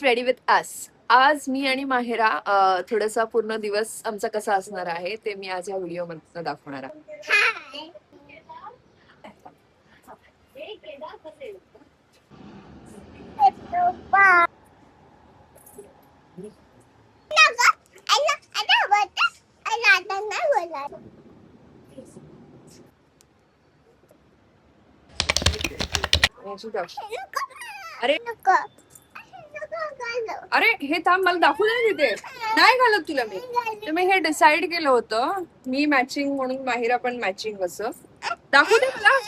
Ready with us. आज मी आणि माहेरा थोडासा पूर्ण दिवस आमचा कसा असणार आहे ते मी आज या व्हिडिओ मध्ये दाखवणार आहे. अरे अरे हे थांब, मला दाखवू दे तिथे. नाही घालत तुला मी. तर मी हे डिसाइड केलं होतं, मी मॅचिंग म्हणून माहिरा पण मॅचिंग असं दाखवू दे मला.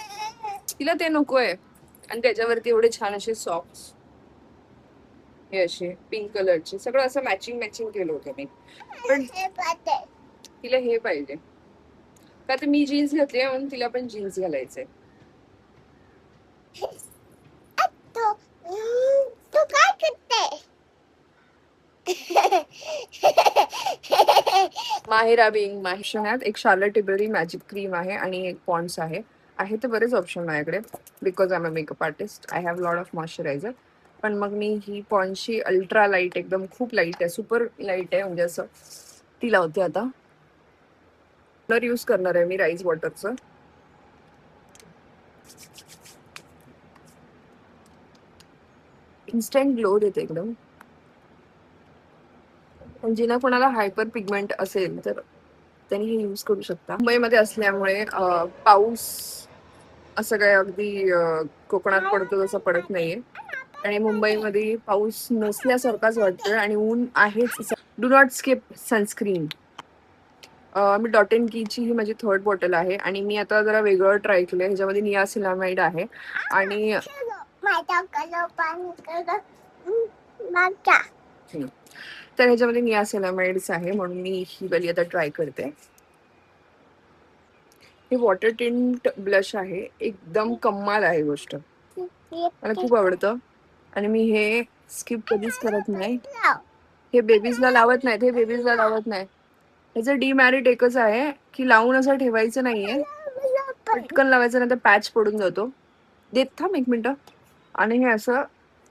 तिला ते नकोय. आणि त्याच्यावरती एवढे छान असे सॉक्स, हे असे पिंक कलरचे, सगळं असं मॅचिंग मॅचिंग केलं होतं मी. पण तिला हे पाहिजे का, तर मी जीन्स घातली म्हणून तिला पण जीन्स घालायचंय. तू काय करते? माहिरा बिंग माहिशात एक शार्लट टिबरी मॅजिक क्रीम आहे आणि एक पॉन्ड्स आहे. तर बरेच ऑप्शन माझ्याकडे, because I am a makeup artist. I have lot of moisturiser. पण मग मी ही पॉन्ड्सची अल्ट्रा लाईट, एकदम खूप लाईट आहे, सुपर लाईट आहे, म्हणजे असं ती लावते आता. कलर यूज करणार आहे मी राईस वॉटरचं. इन्स्टंट ग्लो देते एकदम. पण जिना कोणाला हायपर पिगमेंट असेल तर त्यांनी हे यूज करू शकता. मुंबईमध्ये असल्यामुळे पाऊस असं काय अगदी कोकणात पडतो तसं पडत नाहीये, आणि मुंबईमध्ये पाऊस नसल्यासारखाच वाटतोय आणि ऊन आहेच. Do not skip sunscreen. मी डॉट एन कीची ही माझी थर्ड बॉटल आहे, आणि मी आता जरा वेगळं ट्राय केलंय. ह्याच्यामध्ये नियासिनामाइड आहे आणि तर ह्याच्यामध्ये नियासिनामाइड्स आहे, म्हणून मी ही वाली आता ट्राय करते. हे वॉटर टिंट ब्लश आहे, एकदम कमाल आहे गोष्ट, मला खूप आवडतं. आणि मी हे स्किप कधीच करत नाही. हे बेबीजला लावत नाहीत, ह्याचं डीमॅरिट एकच आहे की लावून असं ठेवायचं नाहीये, पटकन लावायचं नाही तर पॅच पडून जातो. देत थांब एक मिनिट. आणि हे असं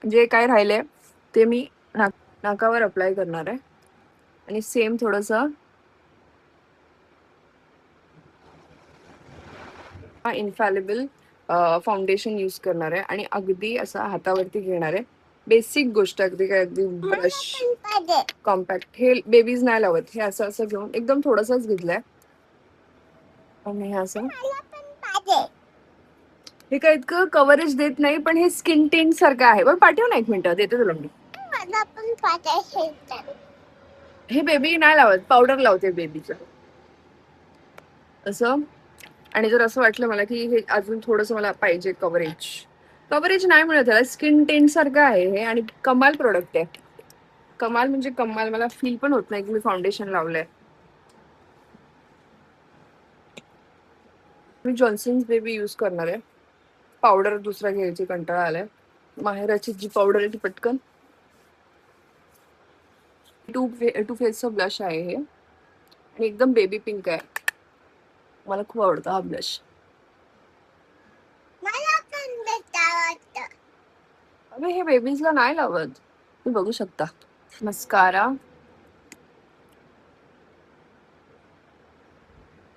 जे काय राहिलंय ते मी नाकावर अप्लाय करणार आहे, आणि सेम थोडस इन्फॅलिबल फाउंडेशन यूज करणार आहे, आणि अगदी असं हातावरती घेणार आहे. बेसिक गोष्ट, अगदी काय, अगदी ब्रश कॉम्पॅक्ट. हे बेबीज नाही लावत, हे असं असं घेऊन एकदम थोडंसंच घेतलंय. आणि हे असं, हे काय इतकं कव्हरेज देत नाही, पण हे स्किन टिंट सारखं आहे. पण पाठव ना, एक मिनिट देते तुला मी. हे बेबी नाही लावत, पावडर लावते बेबीचं असं. आणि जर असं वाटलं मला की हे अजून थोडंसं मला पाहिजे कव्हरेज नाही मिळत त्याला, स्किन टेंट सारखं आहे हे, आणि कमाल प्रोडक्ट आहे. कमाल म्हणजे कमाल, मला फील पण होत नाही की मी फाउंडेशन लावलंय. मी जॉन्सन्स बेबी यूज करणार आहे. पावडर दुसरा घ्यायची कंटाळा आलाय. माहेराची जी पावडर आहे ती पटकन. टू फेसचं ब्लश आहे हे, आणि एकदम बेबी पिंक आहे. मला खूप आवडतं हा ब्लश. अरे हे बेबीजला नाही लावत, तुम्ही बघू शकता. मस्कारा,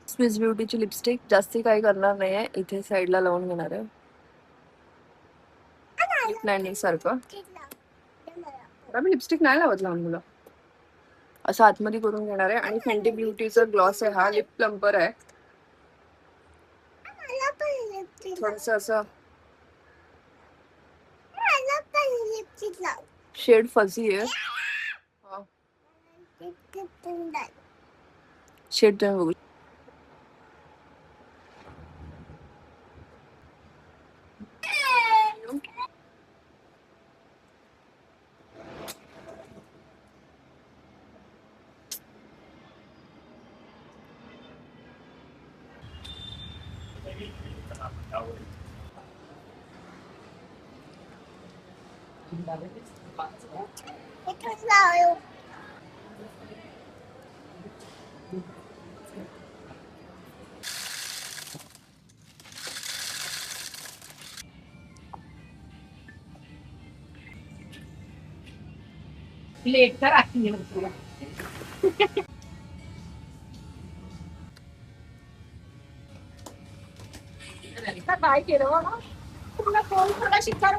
स्विस ब्युटीची लिपस्टिक. जास्ती काही करणार नाहीये, इथे साईडला लावून घेणार आहे लिप लाइनिंग सारखं. मी लिपस्टिक नाही लावत लहान मुलं. असं आतमध्ये करून घेणार आहे, आणि फेंटी ब्युटीचा ग्लॉस आहे हा, लिप प्लम्पर आहे. थोडस असं शेड फजी आहे. शेड तुम्ही बघू. लेट तर आली तुला. काय केलं बाबा तुला फोन थोडा शिकार